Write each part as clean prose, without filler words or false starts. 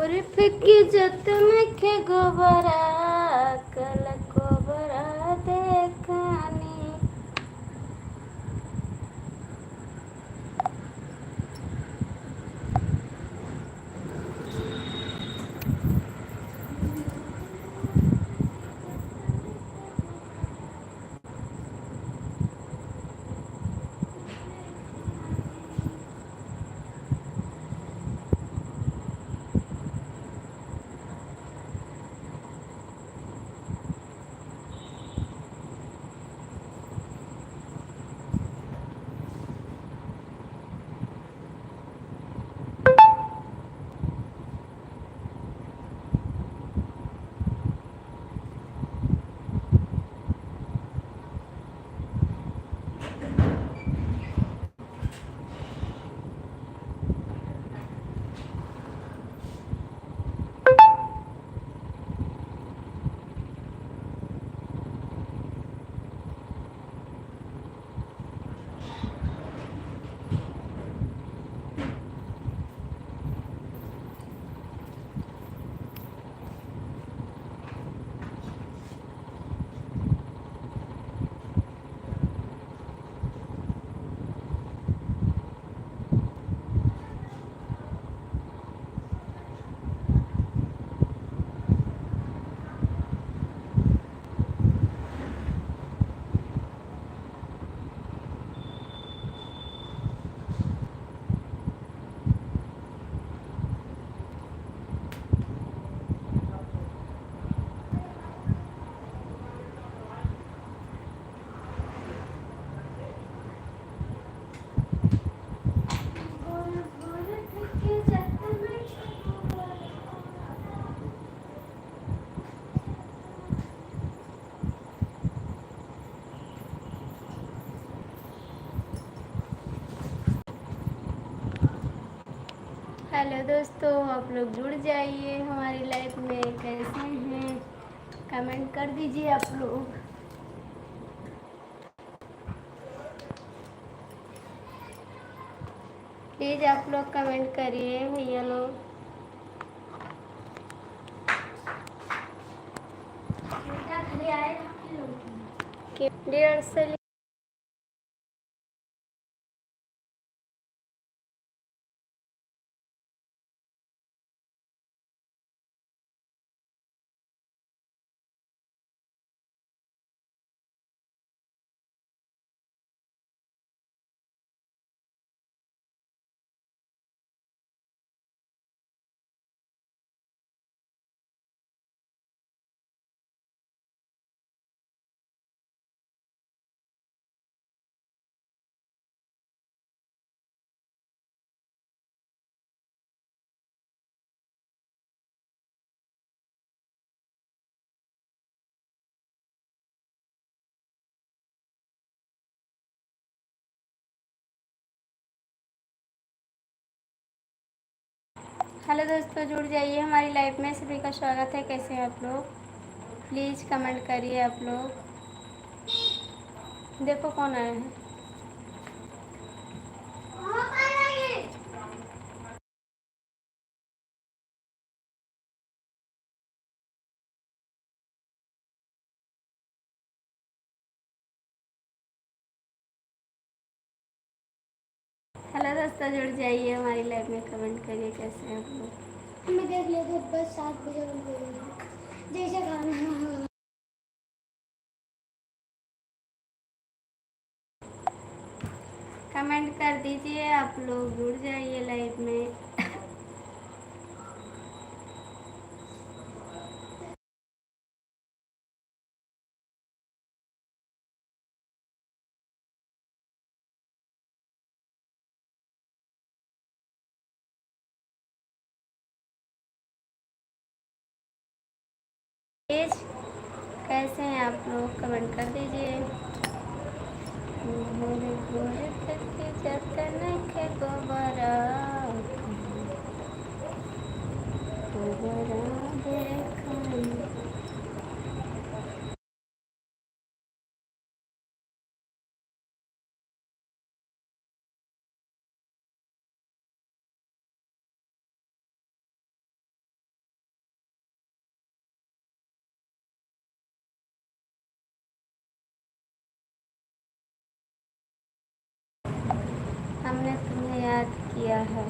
गोरी फिक्की जतन के गोबरा कल कोबरा देखनी। हेलो दोस्तों, आप लोग जुड़ जाइए हमारी लाइफ में। कैसे हैं कमेंट कर दीजिए आप लोग। प्लीज़ आप लोग कमेंट करिए भैया लोग। डियर से हेलो दोस्तों, जुड़ जाइए हमारी लाइफ में। सभी का स्वागत है। कैसे हैं आप लोग? प्लीज़ कमेंट करिए आप लोग। देखो कौन आया है। हेलो दोस्तों, जुड़ जाइए हमारी लाइफ में। कमेंट करिए कैसे हैं आप लोग। मैं देख लेते बस 7 बजे जैसे खाना। कमेंट कर दीजिए आप लोग, जुड़ जाइए लाइफ में। प्लीज कैसे हैं आप लोग? कमेंट कर दीजिए। भोरे भोरे तक जतन के गोबरा गोबरा देखनी। किया है।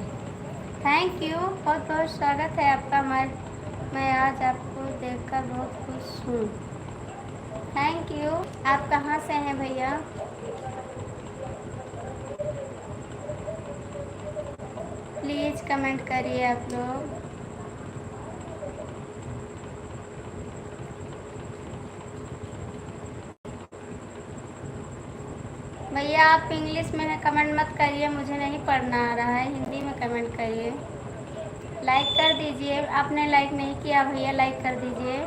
थैंक यू, बहुत बहुत स्वागत है आपका। मैं आज आपको देखकर बहुत खुश हूँ। Thank you. आप कहाँ से हैं भैया? प्लीज़ कमेंट करिए आप लोग। भैया आप इंग्लिश में है कमेंट मत करिए, मुझे नहीं पढ़ना आ रहा है, हिंदी में कमेंट करिए। लाइक कर दीजिए, आपने लाइक नहीं किया भैया, लाइक कर दीजिए।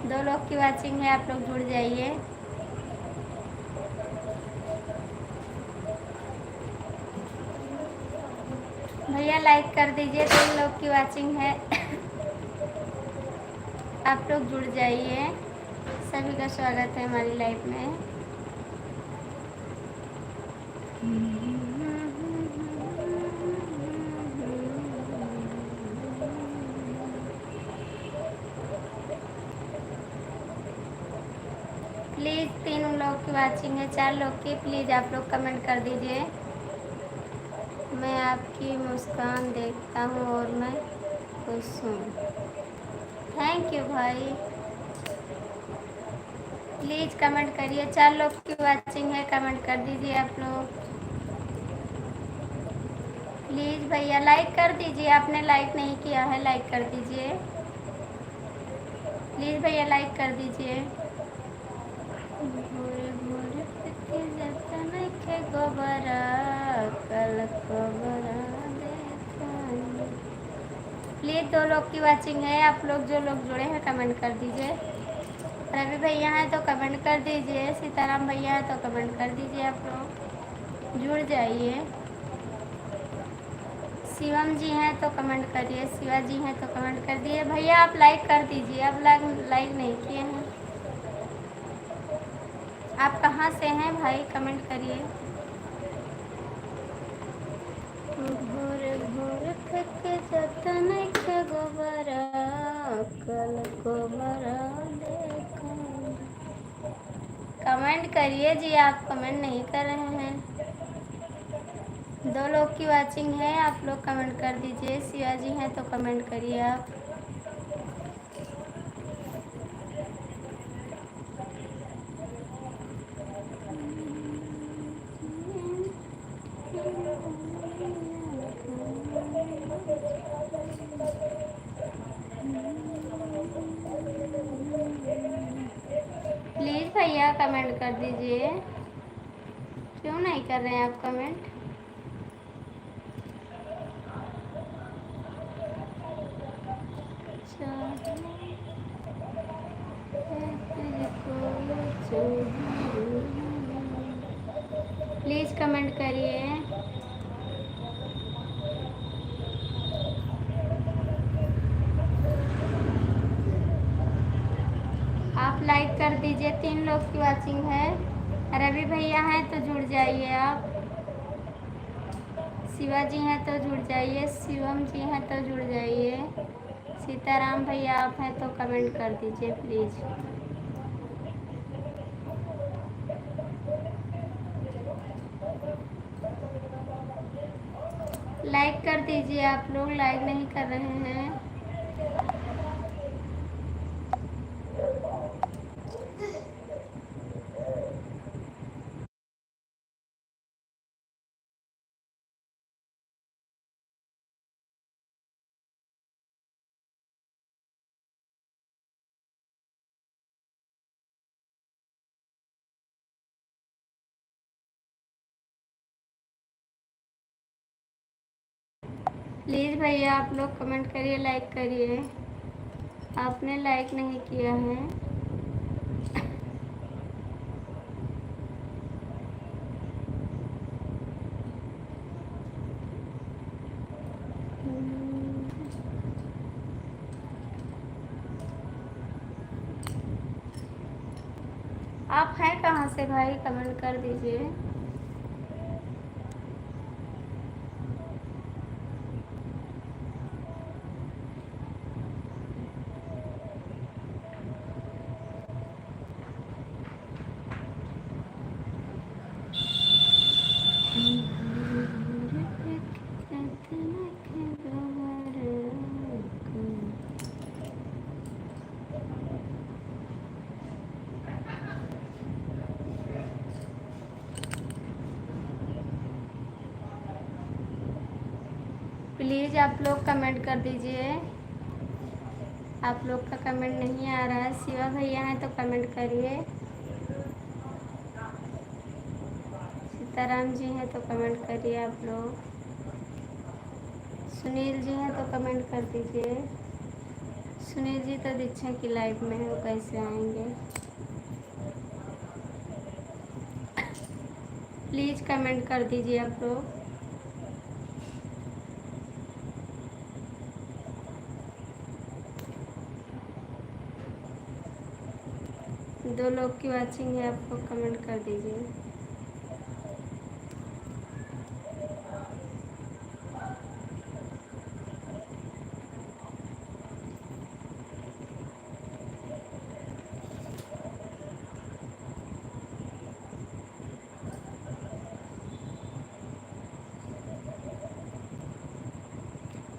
2 लोग की वाचिंग है, आप लोग जुड़ जाइए। भैया लाइक कर दीजिए, 3 लोग की वाचिंग है। आप लोग जुड़ जाइए। सभी का स्वागत है हमारी लाइफ में। प्लीज़ 3 लोग की वाचिंग है, 4 लोग की, प्लीज़ आप लोग कमेंट कर दीजिए। मैं आपकी मुस्कान देखता हूँ और मैं खुश हूँ। थैंक यू भाई। प्लीज़ कमेंट करिए, 4 लोग की वाचिंग है, कमेंट कर दीजिए आप लोग। प्लीज़ भैया लाइक कर दीजिए, आपने लाइक नहीं किया है, लाइक कर दीजिए। प्लीज़ भैया लाइक कर दीजिए। भोरे भोरे पिते जाता नइखे गोबरा, कल कोबरा देखा। प्लीज़ 2 लोग की वाचिंग है, आप लोग जो लोग जुड़े हैं कमेंट कर दीजिए। रवि भैया हैं तो कमेंट कर दीजिए, सीताराम भैया हैं तो कमेंट कर दीजिए। आप लोग जुड़ जाइए। शिवम जी हैं तो कमेंट करिए, शिवा जी हैं तो कमेंट कर दिए। भैया आप लाइक कर दीजिए, आप लाइक नहीं किए हैं। आप कहाँ से हैं भाई, कमेंट करिए। भोर भोर थक जाता नइखे गोबरा, कल कोबरा देखा। कमेंट करिए जी, आप कमेंट नहीं कर रहे हैं। 2 लोग की वाचिंग है, आप लोग कमेंट कर दीजिए। शिवाजी हैं तो कमेंट करिए आप। प्लीज़ भैया कमेंट कर दीजिए। क्यों नहीं कर रहे हैं आप कमेंट? प्लीज़ कमेंट करिए। आप लाइक कर दीजिए, 3 लोग की वाचिंग है। रवि भैया हैं तो जुड़ जाइए आप। शिवाजी हैं तो जुड़ जाइए, शिवम जी हैं तो जुड़ जाइए। सीताराम भैया आप हैं तो कमेंट कर दीजिए प्लीज़। लाइक कर दीजिए, आप लोग लाइक नहीं कर रहे हैं। प्लीज़ भैया आप लोग कमेंट करिए, लाइक करिए। आपने लाइक नहीं किया है। आप हैं कहाँ से भाई, कमेंट कर दीजिए। प्लीज़ आप लोग कमेंट कर दीजिए। आप लोग का कमेंट नहीं आ रहा है। शिवा भैया हैं तो कमेंट करिए। सीताराम जी हैं तो कमेंट करिए आप लोग। सुनील जी हैं तो कमेंट कर दीजिए। सुनील जी तो दीक्षा की लाइफ में है, वो कैसे आएंगे? प्लीज़ कमेंट कर दीजिए आप लोग। दो लोग की वाचिंग है, आप लोग कमेंट कर दीजिए।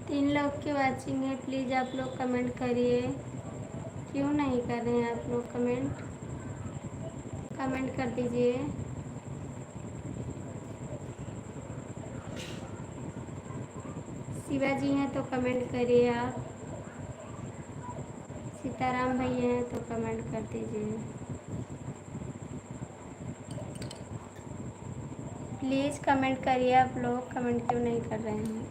तीन लोग की वाचिंग है, प्लीज़ आप लोग कमेंट करिए। क्यों नहीं कर रहे हैं आप लोग कमेंट? कमेंट कर दीजिए। शिवाजी हैं तो कमेंट करिए आप। सीताराम भैया हैं तो कमेंट कर दीजिए। प्लीज़ कमेंट करिए आप लोग। कमेंट क्यों नहीं कर रहे हैं?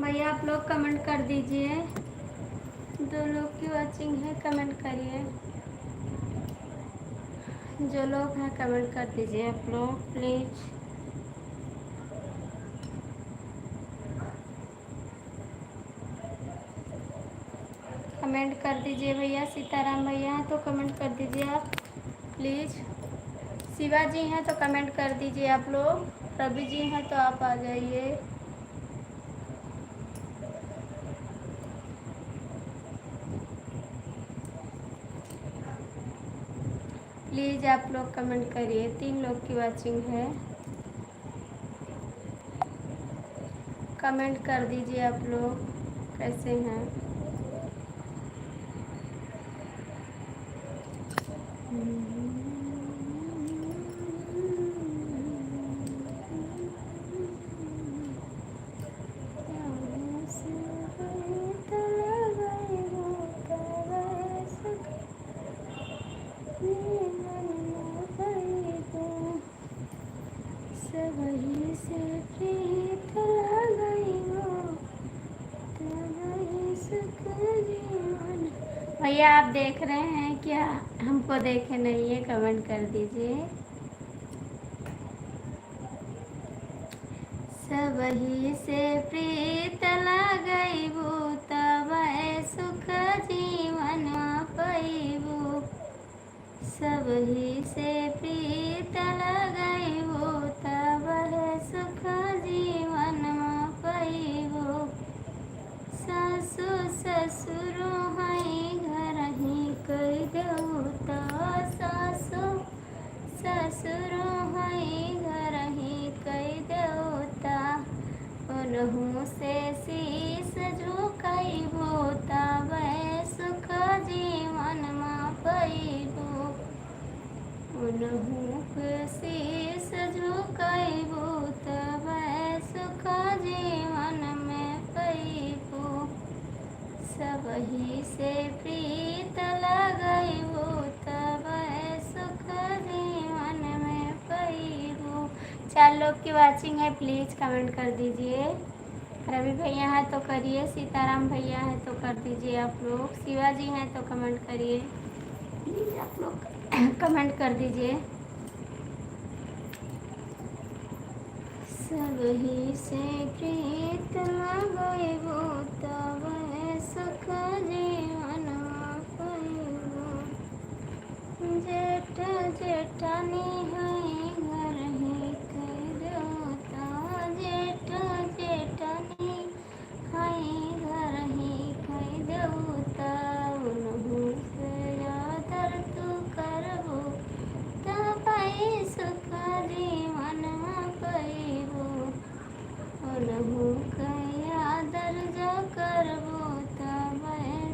भैया आप लोग कमेंट कर दीजिए। दो लोग की वाचिंग है, कमेंट करिए। जो लोग हैं कमेंट कर दीजिए आप लोग प्लीज़। कमेंट कर दीजिए भैया। सीताराम भैया हैं तो कमेंट कर दीजिए आप प्लीज़। शिवाजी हैं तो कमेंट कर दीजिए आप लोग। रवि जी हैं तो आप आ जाइए। प्लीज़ आप लोग कमेंट करिए। तीन लोग की वाचिंग है, कमेंट कर दीजिए आप लोग। कैसे हैं? वही से प्रीत लगाई वो, तब सुख जीवन। भैया आप देख रहे हैं क्या? हमको देखे नहीं है, कमेंट कर दीजिए। सबही से प्रीत लगैबू, तब सुख जीवन पैबू। सबही से प्रीत लगैबू, तब सुख जीवन पैबू। सासु ससुर हैं घर ही कह देऊ तो, सासु ससुर हैं घर ही कह देऊ ता। उन्हू से शीस झुकैबू, तब सुख जीवन पैबू। उन्हू के शीस झुकैबू, तब सुख जीवन में पैबू। सबही से प्रीत लगैबू तब सुख जीवन में पैबू। 4 लोग की वाचिंग है, प्लीज कमेंट कर दीजिए। रवि भैया हैं तो करिए, सीताराम भैया हैं तो कर दीजिए आप लोग, शिवाजी हैं तो कमेंट करिए, प्लीज आप लोग कमेंट कर दीजिए। सबही से प्रीत लगैबू तब सुख जीवन पैबू। जेठ जेठानी है घर ही देवता, जेठ जेठानी है घर ही देवता। उनहु से आदर तू करबू तब सुख जीवन पैबू। उनहु के आदर जो करबू तब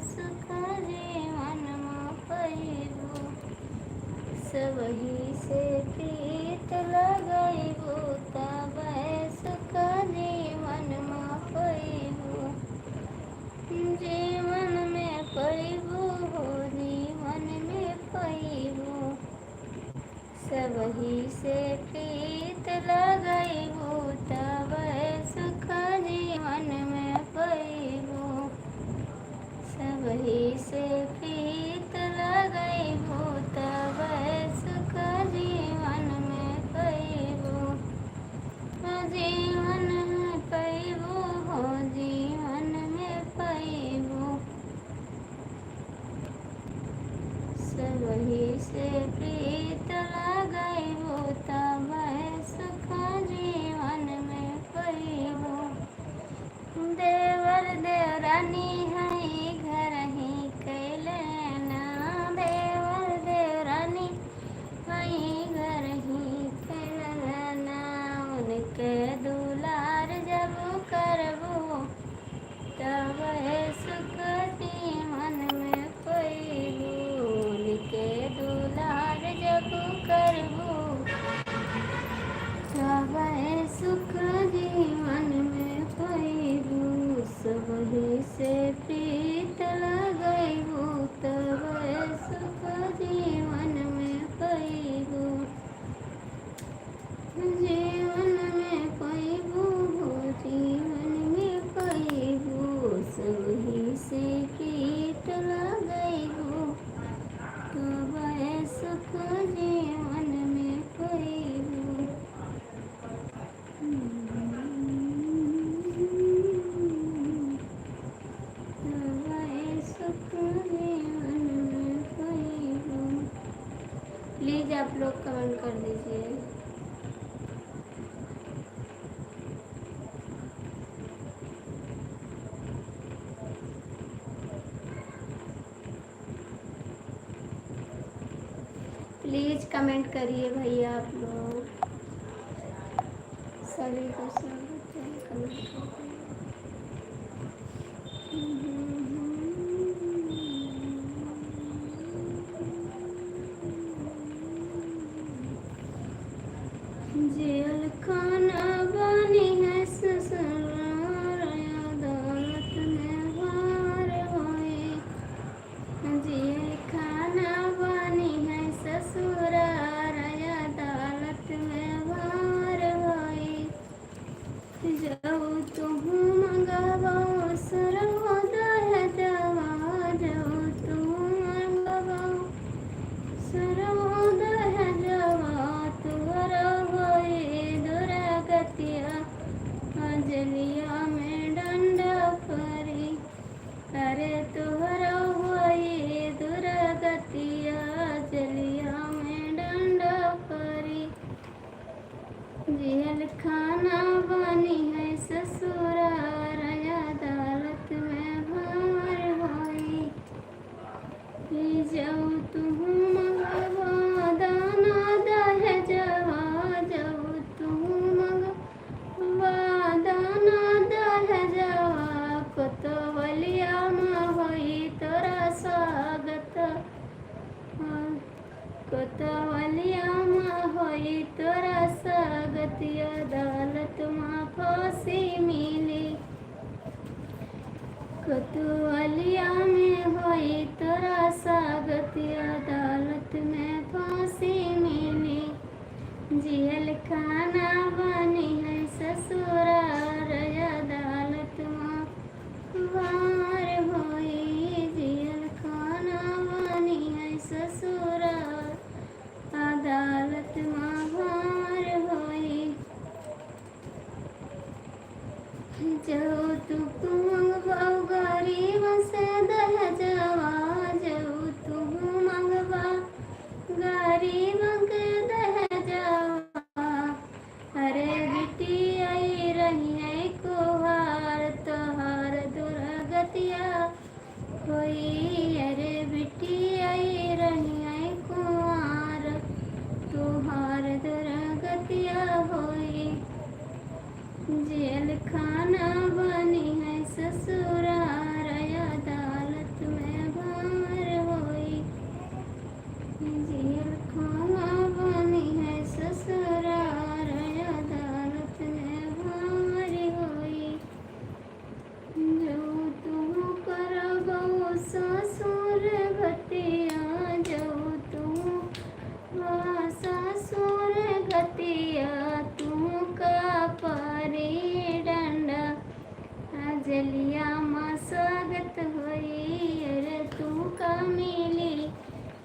सुख जीवन पैबू। सबही से प्रीत लगैबू तब सुख जीवन पैबू। जीवन में पैबू हो जीवन में पैबू। सबही से प्रीत लगैबू तब सुख जीवन में पैबू। सबही से प्रीत लगैबू तब सुख जीवन में पैबू। जीवन में पैबू हो जीवन में पैबू। सबही से प्रीत लगैबू तब सुख जीवन में पैबू। देवर देवरानी है घर ही कैलना, देवर देवरानी है घर ही कैलना। उनके दुलार जब करबू तब सुख जीवन में पैबू। उनके दुलार जब करबू तब सुख जीवन में पैबू। सबही से प्रीत लगैबू तब सुख जीवन में पैबू। जीवन में पैबू हो जीवन में पैबू। सबही से प्रीत लगैबू तब सुख जीवन में पैबू। सुख जीवन में पैबू। प्लीज आप लोग कमेंट कर दीजिए। प्लीज कमेंट करिए भैया आप लोग, सभी को स्वागत है, कमेंट करिए। जेल खाना बनी है ससुराल अदालत में हार होए। जेल खाना बनी है ससुराल अदालत में हार होए। जाओ तुम मंगवाओ सर्वोदय जवा, जाओ तुम मंगवाओ सर्वोदय जवा। तुहरा होए दुर्गतिया अंजलिया में डंडा परी। अरे तुहरा होए दुर्गतिया अंजलिया में डंडा परी। जेल खाना बनी है ससुराल अदालत में हार होई। जाओ तुम मंगवा दाना दहेजवा, जाओ तुम मंगवा दाना दहेजवा। कोतवालिया में होई तोरा स्वागत, कोतवालिया में होई तोरा स्वागत। अदालत में फांसी मिली, कोतवालिया में होई तोरा स्वागत, अदालत में फांसी मिली, जेल खाना बनी है ससुरार, अदालत में वार होई, जेल खाना बनी है ससुरार, अदालत में वार होई। जो तू मंगवा गरीब से दहजवा, जो तू मंगवा गरीब के दहजवा, अरे बेटी आई रही है कुहार, तोहार दुर्गतिया होई, अरे बेटी आई रही है कुहार, तुहार दुर्गतिया होई, जेल खाना बनी है ससुरार, अदालत में भार होई, जेल खाना बनी है ससुरार, अदालत में भार होई। जो तुम करबो ससुर घतिया, जो तुम ससुर घतिया, तू का परी डंडा, जलिया माँ स्वागत होई, अरे तू का मिली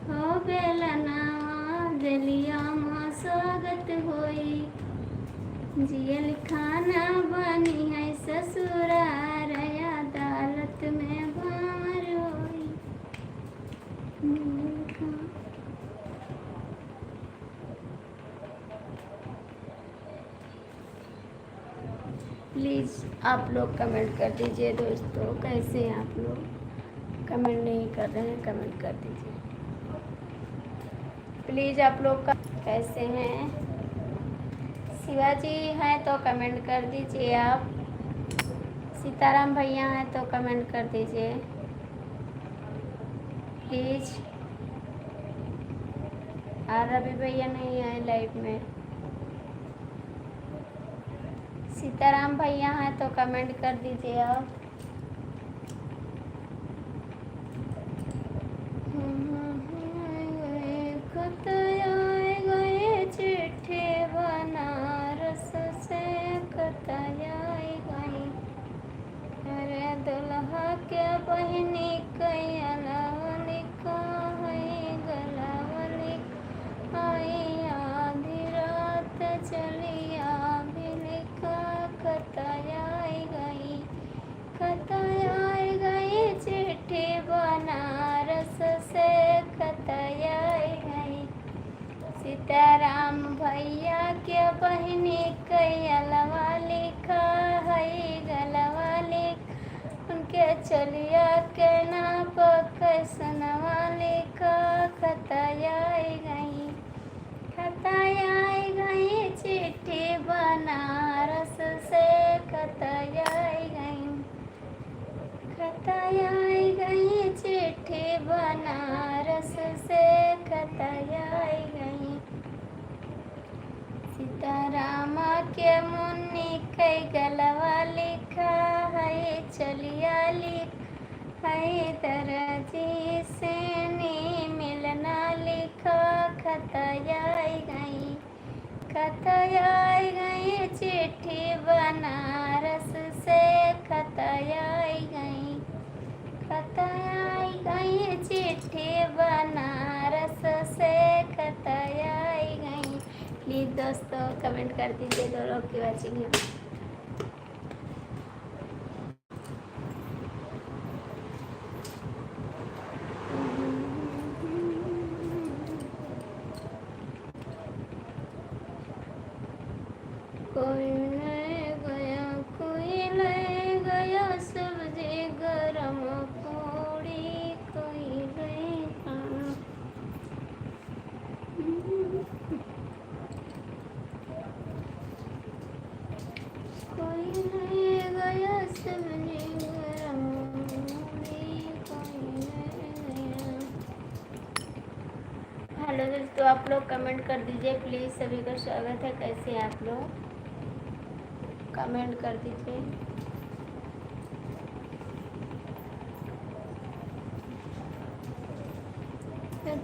हो बेलना, जलिया माँ स्वागत होई, जेल खाना बनी है ससुरार, अदालत में भार होई। प्लीज़ आप लोग कमेंट कर दीजिए दोस्तों, कैसे हैं आप लोग? कमेंट नहीं कर रहे हैं, कमेंट कर दीजिए प्लीज़। आप लोग का कैसे हैं? शिवाजी हैं तो कमेंट कर दीजिए आप, सीताराम भैया हैं तो कमेंट कर दीजिए प्लीज़। और रवि भैया नहीं आए लाइव में, सीताराम भैया हैं तो कमेंट कर दीजिए आप। खत आए गए चिट्ठी बनारस से, खत आए गई, अरे दुल्हा के बहनी कैला लिखा है, गलावली आई आधी रात चलिया भी लिखा, खत आई गई, खत आई गई चिट्ठी बनारस से, खत आई गई, सीताराम भैया के बहनी कैलवा लिखा है, गलवा लिख, उनके चलिया के नाप कैसनवा लिखा, खत आई गई, खत आई गई चिट्ठी बनारस से, खत आई गई, खत आई गई चिट्ठी बनारस से, खत आई गई, सीतारामा के मुन्नी कई गलवा लिखा है, चलिया लिख है, दरजी से नी मिलना लिखा, खत आई गई, खत आई गई चिट्ठी बनारस से, खत आई गई, खत आई गई चिट्ठी बनारस से, खत आई गई। प्लीज़ दोस्तों कमेंट कर दीजिए, दो लोग की वाचिंग है। कोई ले गया, कोई ले गया सब्जी गरम पूड़ी, कोई ले गया, कोई ले गया सब्जी गरम पूड़ी, कोई ले गया। हेलो दोस्तों, आप लोग कमेंट कर दीजिए प्लीज़, सभी का स्वागत है। कैसे हैं आप लोग? कमेंट कर दीजिए।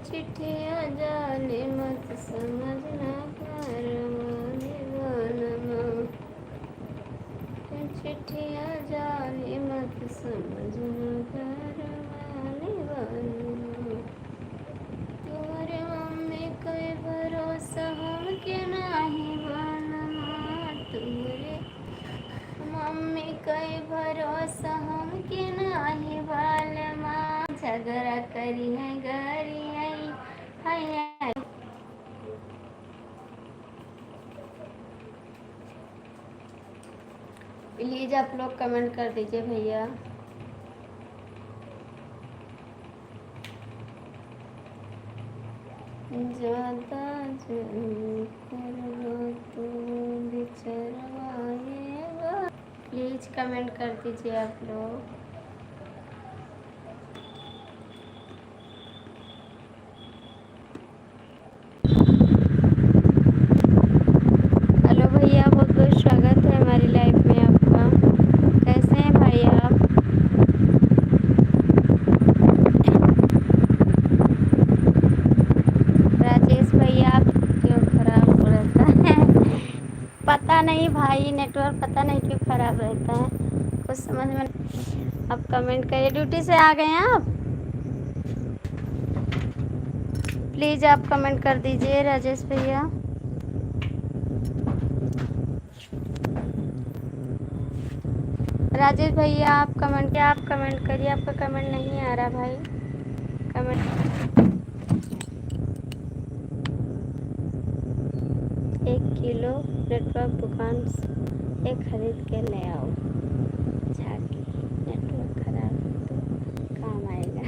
चिट्ठिया जाने मत समझना कारवां दीवानमा, चिट्ठिया जाने मत समझना कारवां दीवानमा। तोरे मम्मी कोई भरोसा हमके नाही बानमा, तोरे मम्मी कोई भरोसा हमके नाही बालमा, झगड़ा करी है गरी है हाय हाय। प्लीज आप लोग कमेंट कर दीजिए भैया। ज्यादा तो बिछड़वाएगा, प्लीज कमेंट कर दीजिए आप लोग। हेलो भैया, बहुत बहुत स्वागत है हमारी लाइफ में आपका। कैसे हैं भाई आप? राजेश भैया आप क्यों खराब हो रहता है? पता नहीं भाई, नेटवर्क पता नहीं क्यों खराब रहता है, कुछ समझ में। आप कमेंट करिए। ड्यूटी से आ गए हैं आप? प्लीज़ आप कमेंट कर दीजिए राजेश भैया। राजेश भैया आप कमेंट करिए। आपका कमेंट नहीं आ रहा भाई, कमेंट। 1 किलो नेटवर्क दुकान से खरीद के ले आओ, झाकी नेटवर्क खराब है तो काम आएगा।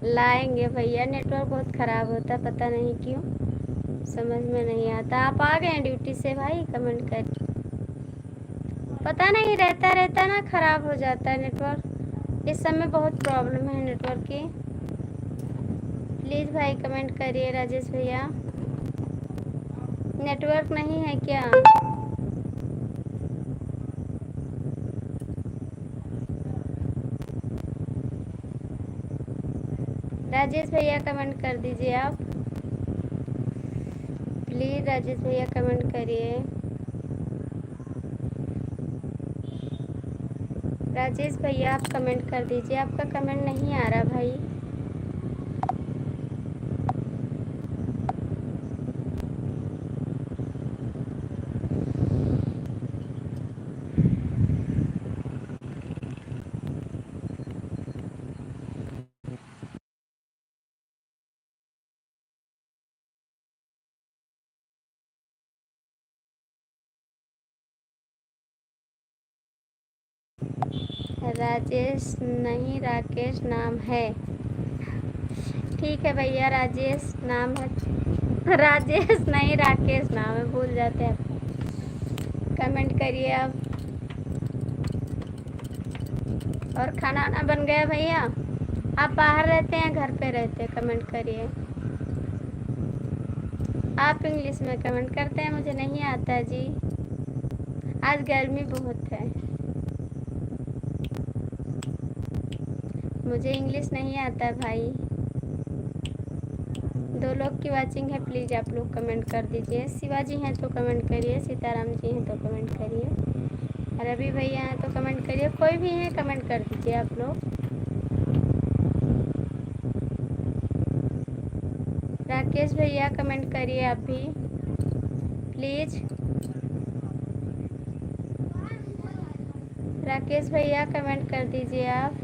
लाएंगे भैया, नेटवर्क बहुत ख़राब होता है, पता नहीं क्यों, समझ में नहीं आता। आप आ गए ड्यूटी से भाई? कमेंट कर। पता नहीं, रहता ना ख़राब हो जाता है नेटवर्क। इस समय बहुत प्रॉब्लम है नेटवर्क की। प्लीज़ भाई कमेंट करिए राजेश भैया। नेटवर्क नहीं है क्या? राजेश भैया कमेंट कर दीजिए आप, प्लीज़ राजेश भैया कमेंट करिए। राजेश भैया आप कमेंट कर दीजिए, आपका कमेंट नहीं आ रहा भाई। राजेश नहीं राकेश नाम है। ठीक है भैया, राजेश नाम है। राजेश नहीं राकेश नाम है, भूल जाते हैं। कमेंट करिए आप। और खाना वाना बन गया भैया? आप बाहर रहते हैं घर पे रहते हैं? कमेंट करिए। आप इंग्लिश में कमेंट करते हैं, मुझे नहीं आता जी। आज गर्मी बहुत है, मुझे इंग्लिश नहीं आता है भाई। 2 लोग की वाचिंग है, प्लीज़ आप लोग कमेंट कर दीजिए। शिवाजी हैं तो कमेंट करिए, सीताराम जी हैं तो कमेंट करिए, रवि भैया हैं तो कमेंट करिए, कोई भी है कमेंट कर दीजिए आप लोग। राकेश भैया कमेंट करिए आप भी प्लीज़। राकेश भैया कमेंट कर दीजिए आप।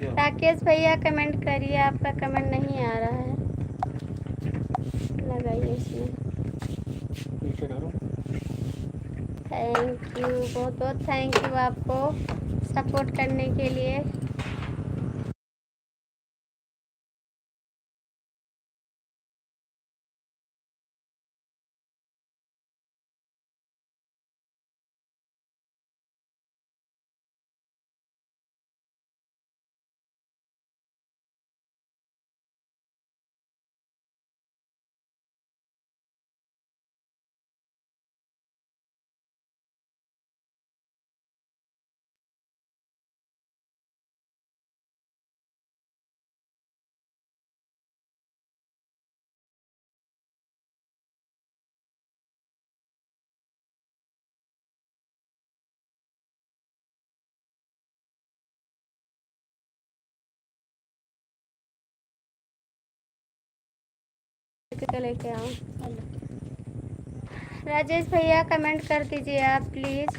राकेश भैया कमेंट करिए, आपका कमेंट नहीं आ रहा है, लगाइए इसमें। थैंक यू, बहुत बहुत थैंक यू आपको सपोर्ट करने के लिए। का लेके आओ। राजेश भैया कमेंट कर दीजिए आप प्लीज़।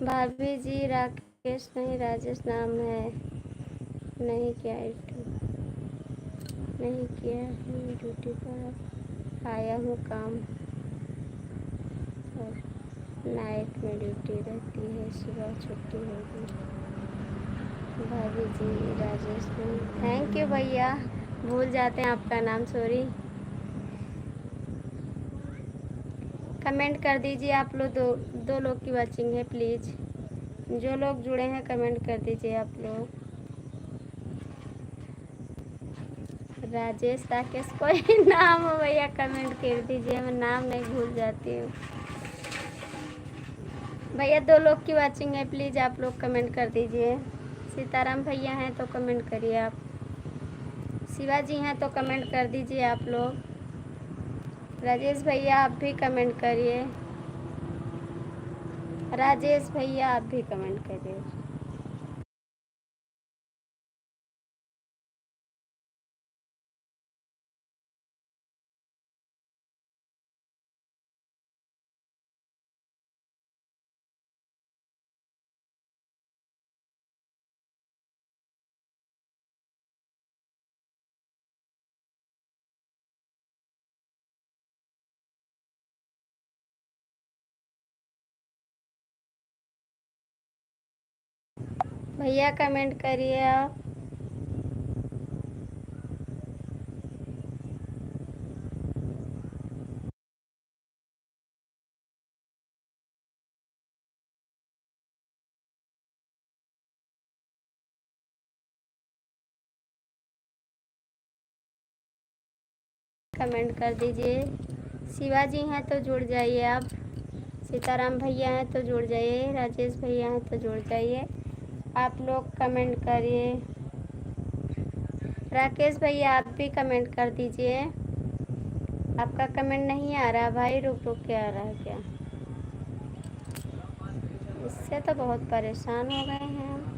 भाभी जी राकेश नहीं राजेश नाम है। नहीं किया नहीं किया हूँ ड्यूटी पर आया हूँ काम और नाइट में ड्यूटी रहती है, सुबह छुट्टी होगी। भाभी जी राजेश नहीं। थैंक यू भैया, भूल जाते हैं आपका नाम, सॉरी। कमेंट कर दीजिए आप लोग, दो लोग की वाचिंग है प्लीज़। जो लोग जुड़े हैं कमेंट कर दीजिए आप लोग। राजेश राकेश कोई नाम हो भैया कमेंट कर दीजिए, मैं नाम नहीं भूल जाती हूँ भैया। दो लोग की वाचिंग है प्लीज़ आप लोग कमेंट कर दीजिए। सीताराम भैया हैं तो कमेंट करिए आप। शिवाजी हैं तो कमेंट कर दीजिए आप लोग। राजेश भैया आप भी कमेंट करिए। राजेश भैया आप भी कमेंट करिए। भैया कमेंट करिए आप। कमेंट कर दीजिए। शिवाजी हैं तो जुड़ जाइए आप। सीताराम भैया हैं तो जुड़ जाइए। राजेश भैया हैं तो जुड़ जाइए। आप लोग कमेंट करिए। राकेश भैया आप भी कमेंट कर दीजिए। आपका कमेंट नहीं आ रहा भाई, रुक रुक के आ रहा है क्या? इससे तो बहुत परेशान हो गए हैं हम।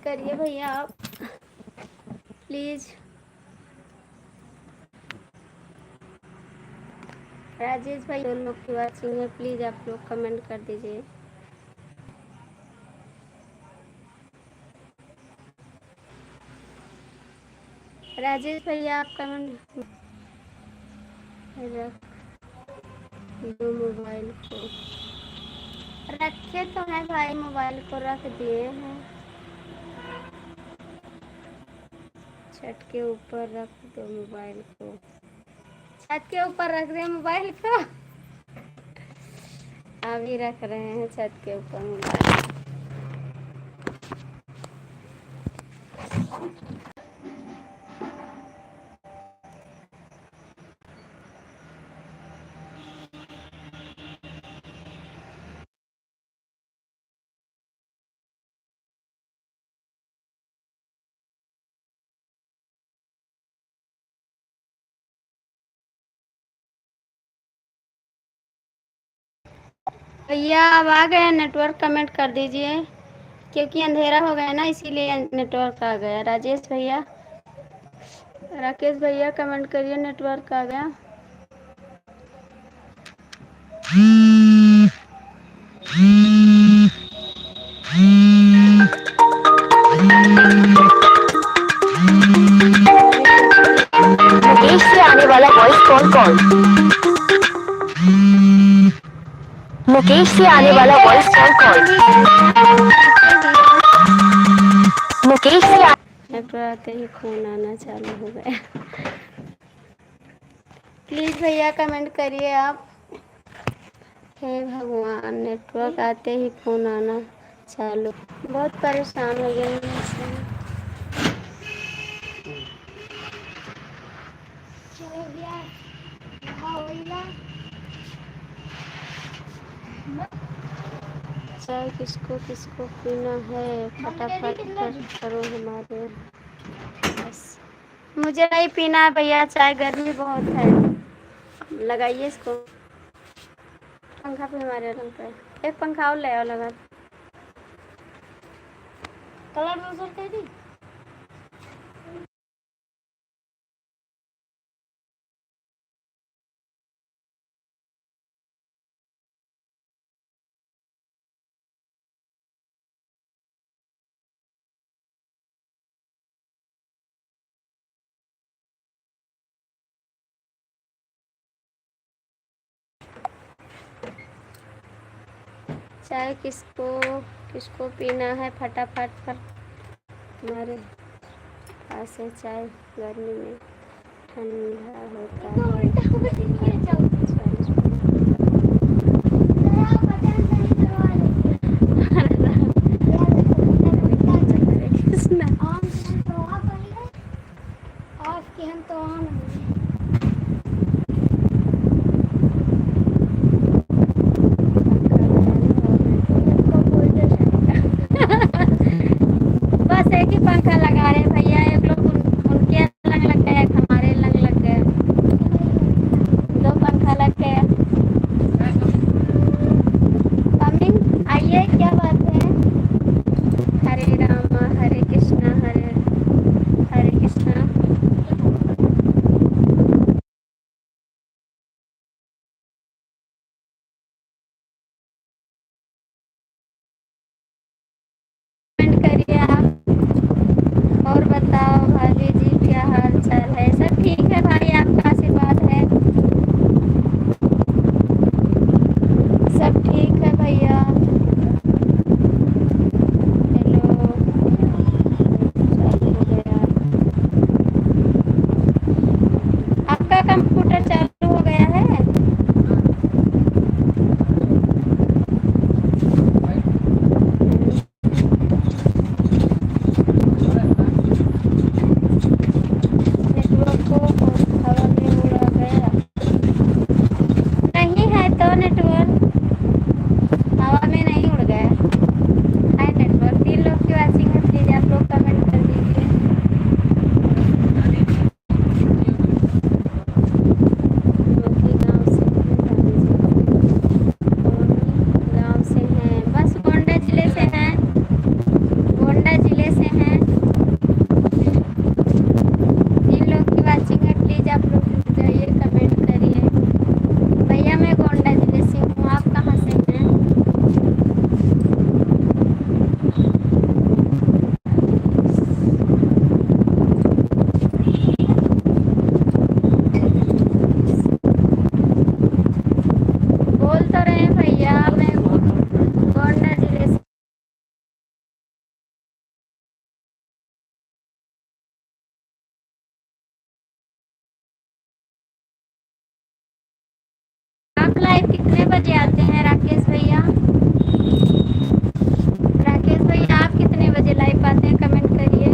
करिए भैया आप प्लीज़। राजेश भाई दो लोग की वाचिंग है प्लीज़ आप लोग कमेंट कर दीजिए। राजेश भैया आप कमेंट रख दो मोबाइल को। रखे तो हैं भाई, मोबाइल को रख दिए हैं। छत के ऊपर रख दो मोबाइल को। छत के ऊपर रख दे मोबाइल को। अभी रख रहे हैं छत के ऊपर मोबाइल। भैया अब आ गए नेटवर्क, कमेंट कर दीजिए क्योंकि अंधेरा हो गया ना इसीलिए नेटवर्क आ गया। राजेश भैया राकेश भैया कमेंट करिए, नेटवर्क आ गया। मुकेश से आने वाला वॉइस कॉल मुकेश से आने वाला वॉइस कॉल मुकेश से आते ही फोन आना चालू हो गया। प्लीज़ भैया कमेंट करिए आप। हे भगवान, नेटवर्क आते ही फ़ोन आना चालू। बहुत परेशान हो गए हैं इसमें। चाय किसको किसको पीना है, फटाफट करो हमारे। बस मुझे नहीं पीना है भैया चाय, गर्मी बहुत है। लगाइए इसको पंखा पे, हमारे रूम पे एक पंखा और ले आओ लगा। कलर दूसर कह दी। चाय किसको किसको पीना है, फटाफट पर हमारे पास है चाय। गर्मी में ठंडा होता बस एक ही पंखा लगा रहे हैं भैया, एक लोग उनके अलग लग गए, एक हमारे अलग लग गए, दो पंखा लग गया। कमिंग आइए, क्या बात है। हरे राम हरे कृष्णा हरे हरे कृष्णा। कमेंट करिए आप, और बताओ भाभी जी क्या हाल चाल है। सब ठीक है भाई, आपका आशीर्वाद है। सब ठीक है भैया। हेलो, चालू हो गया। आपका कंप्यूटर चालू हो गया है। नेटवर्क को हवा में उड़ा गया। नहीं है तो नेटवर्क, हवा में नहीं उड़ गया है नेटवर्क। 3 लोग की वॉचिंग है, प्लीज आप लोग कमेंट कर दीजिए। मोती गांव से हैं भाभी जी। कौन गांव से हैं, बस गोंडा जिले से हैं, गोंडा जिले से हैं। 3 लोग की वॉचिंग है, प्लीज आप लोग जाइए कमेंट करिए। भैया मैं गोंडा जिले से हूँ, आप कहाँ से हैं। बोल तो रहे हैं भैया, मैं गोंडा जिले से। आप लाइव कितने बजे आते हैं राकेश भैया। राकेश भैया आप कितने बजे लाइव आते हैं, कमेंट करिए।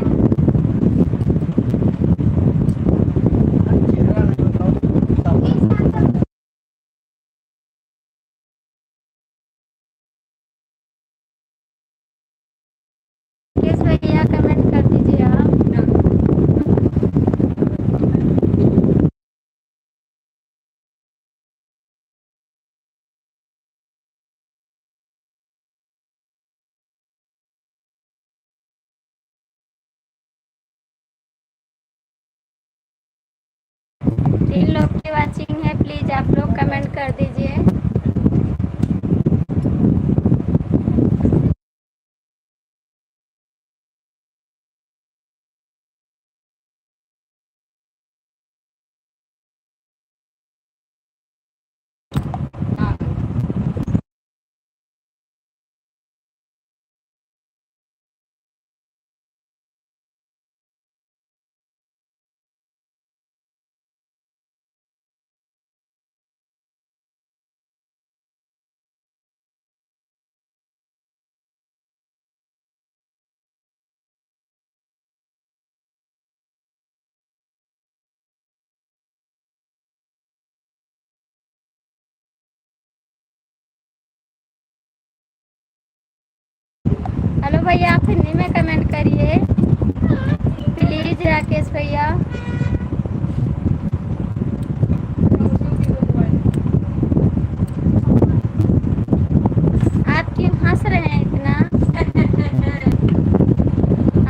राकेश भैया कमेंट कर दीजिए आप। तीन लोग की वॉचिंग है, प्लीज आप लोग कमेंट कर दीजिए। भैया आप हिंदी में कमेंट करिए प्लीज राकेश भैया। आप क्यों हंस रहे हैं इतना?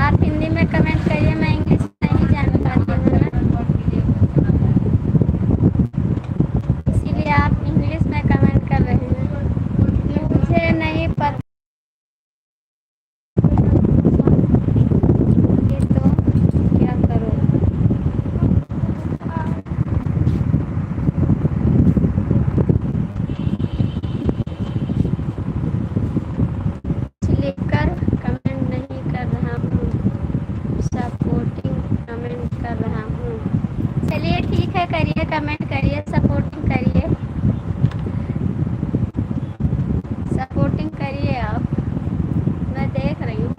आप हिंदी में कमेंट करिए, मैं इंग्लिश नहीं जान पाती हूँ ना, इसीलिए आप इंग्लिश में कमेंट कर रहे हैं। मुझे नहीं पता तो क्या करूँ। लिखकर कमेंट नहीं कर रहा हूँ, सपोर्टिंग कमेंट कर रहा हूँ। चलिए ठीक है, करिए कमेंट करिए, सपोर्टिंग करिए, सपोर्टिंग करिए आप, मैं देख रही हूँ।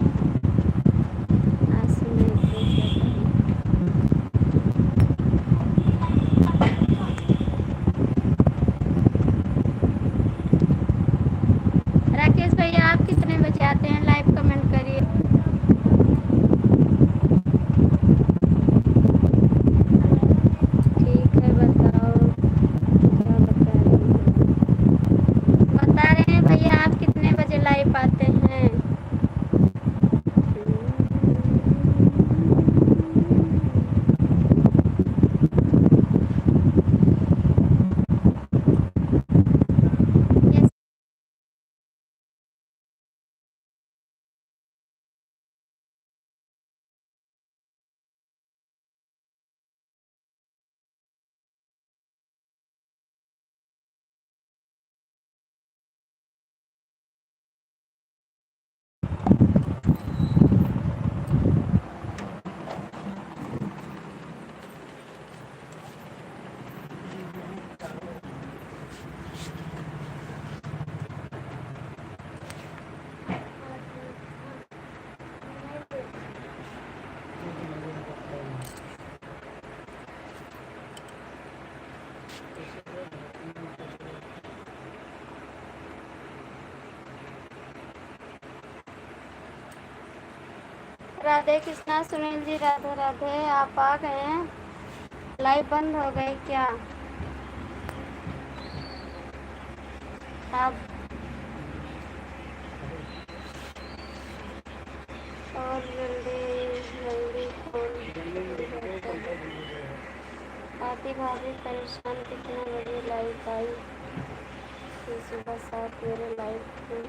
राकेश भैया आप कितने बजे आते हैं लाइव, कमेंट करिए। ठीक है बताओ, क्या बता रहे हैं? बता रहे हैं भैया आप कितने बजे लाइव आते हैं। राधे कृष्णा सुनील जी, राधे राधे। आप आ गए हैं, लाइव बंद हो गई क्या? आप और जल्दी जल्दी खोल। आती भाभी परेशान, कितने बजे लाइव आई थी? सुबह 7 मेरे लाइव में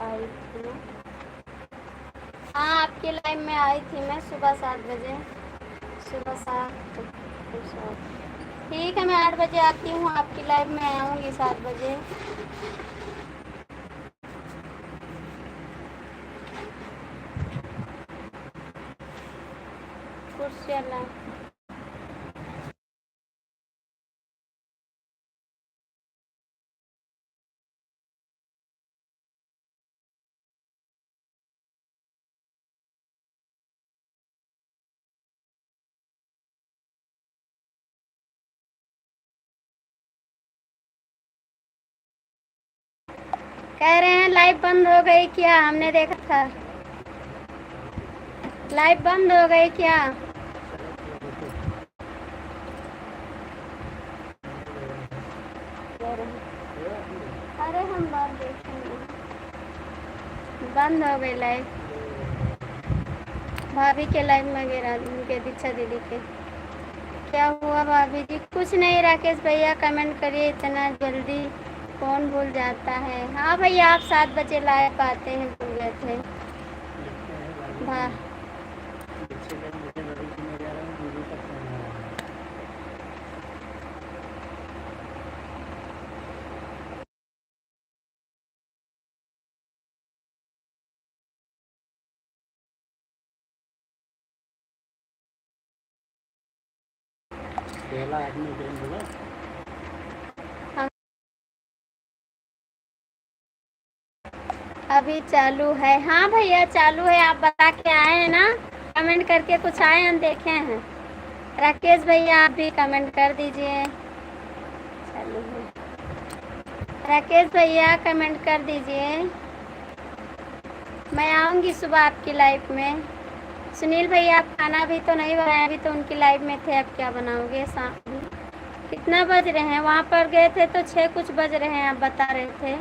आई थी ना? हाँ आपके लाइव में आई थी मैं सुबह 7 बजे, सुबह 7। ठीक है मैं 8 बजे आती हूँ, आपकी लाइव में आऊँगी 7 बजे। कुर्सियाँ ला। कह रहे हैं लाइव बंद हो गई क्या? हमने देखा था लाइव बंद हो गई क्या? अरे हम बात देखेंगे, बंद हो गई लाइव। भाभी के लाइव में गिरा उनके दीक्षा दीदी के। क्या हुआ भाभी जी? कुछ नहीं राकेश भैया, कमेंट करिए, इतना जल्दी कौन भूल जाता है। हाँ भैया आप 7 बजे लाइव आते हैं, भूल गए थे। अभी चालू है। हाँ भैया चालू है, आप बता के आए हैं ना, कमेंट करके कुछ आए हम देखे हैं। राकेश भैया आप भी कमेंट कर दीजिए। चालू है, राकेश भैया कमेंट कर दीजिए। मैं आऊँगी सुबह आपकी लाइफ में। सुनील भैया आप खाना भी तो नहीं बनाए, अभी तो उनकी लाइफ में थे, अब क्या बनाओगे शाम में? कितना बज रहे हैं? वहाँ पर गए थे तो 6 कुछ बज रहे हैं, आप बता रहे थे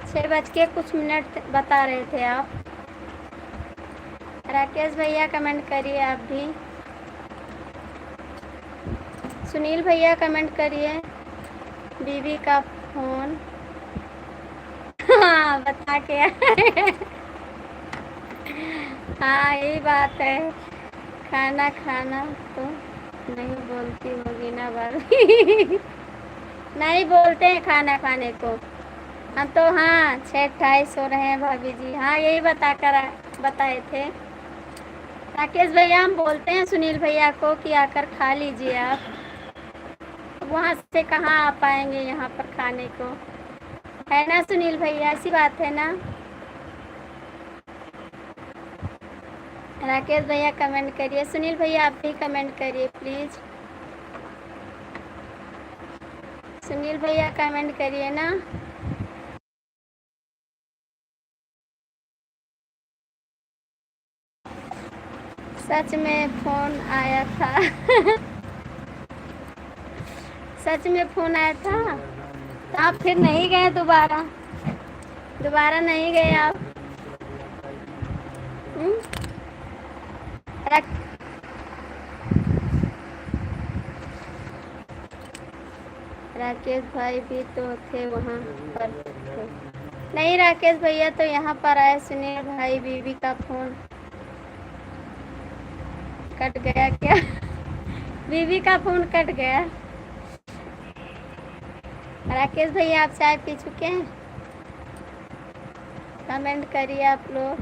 6 बज के कुछ मिनट बता रहे थे आप। राकेश भैया कमेंट करिए आप भी। सुनील भैया कमेंट करिए। बीवी का फ़ोन हाँ बता के आए। हाँ यही बात है, खाना खाना तो नहीं बोलती होगी ना भाभी। नहीं बोलते हैं खाना खाने को हम तो। हाँ 6:28 हो रहे हैं भाभी जी। हाँ यही बताए थे राकेश भैया। हम बोलते हैं सुनील भैया को कि आकर खा लीजिए आप। वहाँ से कहाँ आ पाएंगे यहाँ पर खाने को, है ना सुनील भैया? ऐसी बात है ना? राकेश भैया कमेंट करिए। सुनील भैया आप भी कमेंट करिए प्लीज़। सुनील भैया कमेंट करिए ना। सच में फ़ोन आया था। सच में फ़ोन आया था तो आप फिर नहीं गए दोबारा? दोबारा नहीं गए आप? हम्म? राकेश भाई भी तो थे वहाँ पर थे। नहीं राकेश भैया तो यहाँ पर आए। सुनील भाई बीवी का फ़ोन कट गया क्या? बीवी का फ़ोन कट गया। राकेश भैया आप चाय पी चुके हैं? कमेंट करिए आप लोग।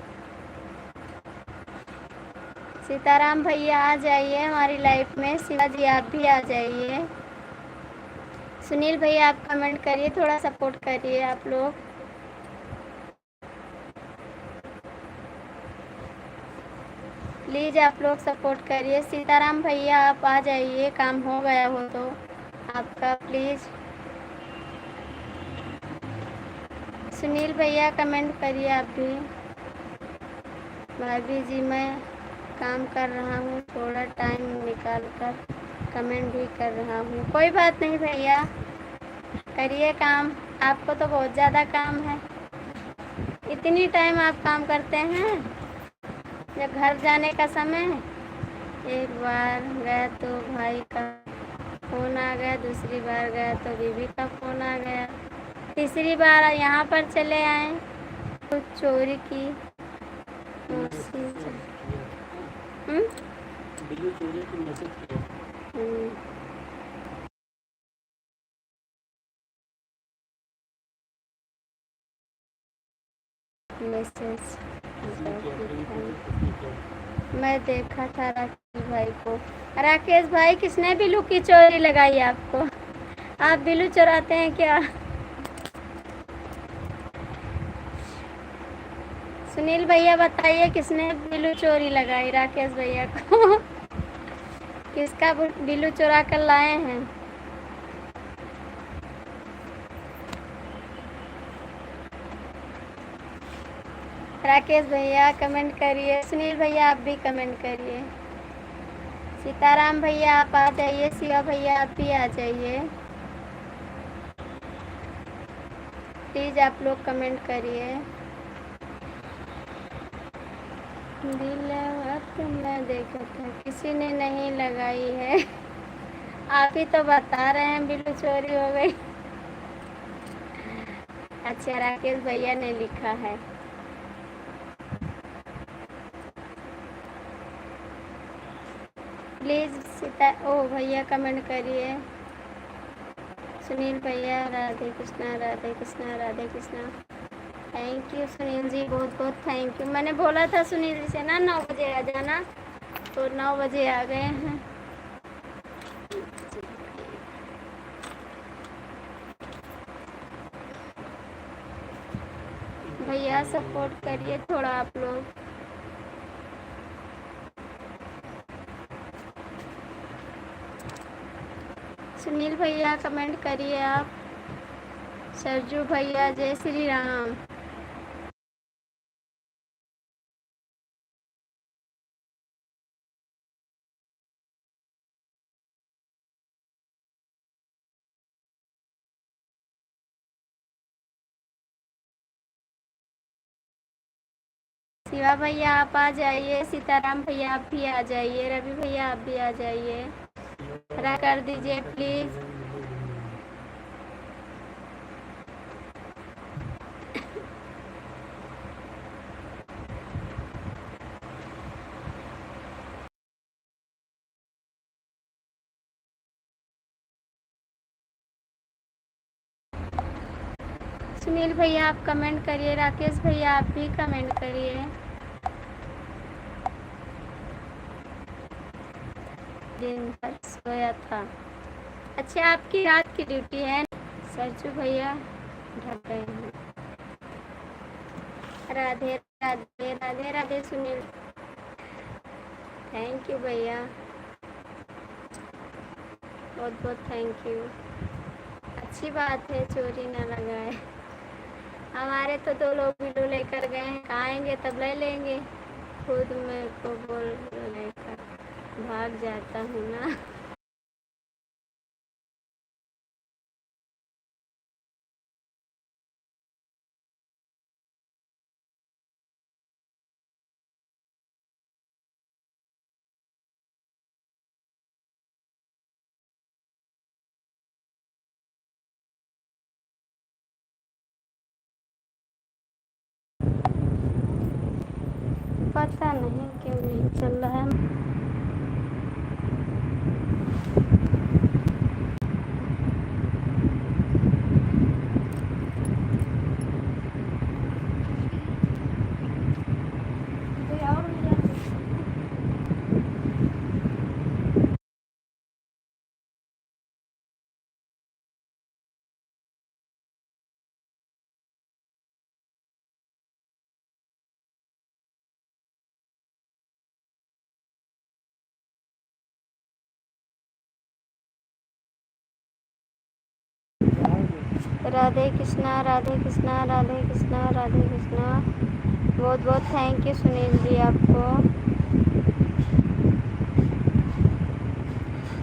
सीताराम भैया आ जाइए हमारी लाइफ में। शिवाजी आप भी आ जाइए। सुनील भैया आप कमेंट करिए, थोड़ा सपोर्ट करिए आप लोग। प्लीज़ आप लोग सपोर्ट करिए। सीताराम भैया आप आ जाइए, काम हो गया हो तो आपका प्लीज़। सुनील भैया कमेंट करिए आप भी। भाभी जी मैं काम कर रहा हूँ, थोड़ा टाइम निकाल कर कमेंट भी कर रहा हूँ। कोई बात नहीं भैया, करिए काम। आपको तो बहुत ज़्यादा काम है। इतनी टाइम आप काम करते हैं? जब घर जाने का समय, एक बार गया तो भाई का फ़ोन आ गया, दूसरी बार गया तो बीवी का फ़ोन आ गया, तीसरी बार यहाँ पर चले आए तो चोरी की कोशिश। मैसेज मैं देखा था राकेश भाई को। राकेश भाई किसने बिल्लू की चोरी लगाई आपको? आप बिल्लू चुराते हैं क्या? सुनील भैया बताइए किसने बिल्लू चोरी लगाई राकेश भैया को? किसका बिल्लू चुरा कर लाए हैं? राकेश भैया कमेंट करिए। सुनील भैया आप भी कमेंट करिए। सीताराम भैया आप आ जाइए। शिवा भैया आप भी आ जाइए। प्लीज़ आप लोग कमेंट करिए। दिलवत मैं देखा था किसी ने नहीं लगाई है। आप ही तो बता रहे हैं बिल्लू चोरी हो गई। अच्छा राकेश भैया ने लिखा है। प्लीज़ ओ भैया कमेंट करिए। सुनील भैया राधे कृष्णा राधे कृष्णा राधे कृष्णा। थैंक यू सुनील जी, बहुत बहुत थैंक यू। मैंने बोला था सुनील जी से ना 9 बजे आ जाना, तो 9 बजे आ गए हैं। भैया सपोर्ट करिए थोड़ा आप लोग। सुनील भैया कमेंट करिए आप। सरजू भैया जय श्री राम। शिवा भैया आप आ जाइए, सीताराम भैया आप भी आ जाइए, रवि भैया आप भी आ जाइए, हरा कर दीजिए प्लीज़। सुनील भैया आप कमेंट करिए, राकेश भैया आप भी कमेंट करिए। दिन भर सोया था। अच्छा आपकी रात की ड्यूटी है। सरजू भैया ढक गए हैं। राधे राधे राधे राधे सुनील, थैंक यू भैया, बहुत बहुत थैंक यू। अच्छी बात है, चोरी ना लगाए। हमारे तो 2 लोग बिल्लू लेकर गए हैं, आएंगे तब ले लेंगे। खुद मेरे को बोल लेकर भाग जाता हूँ ना। पता नहीं क्यों नहीं चल रहा है। राधे कृष्णा राधे कृष्णा राधे कृष्णा राधे कृष्णा। बहुत बहुत थैंक यू सुनील जी आपको।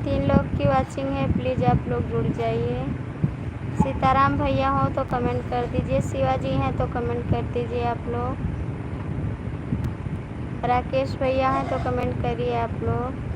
3 लोग की वाचिंग है, प्लीज़ आप लोग जुड़ जाइए। सीताराम भैया हो तो कमेंट कर दीजिए, शिवाजी हैं तो कमेंट कर दीजिए आप लोग, राकेश भैया हैं तो कमेंट करिए आप लोग।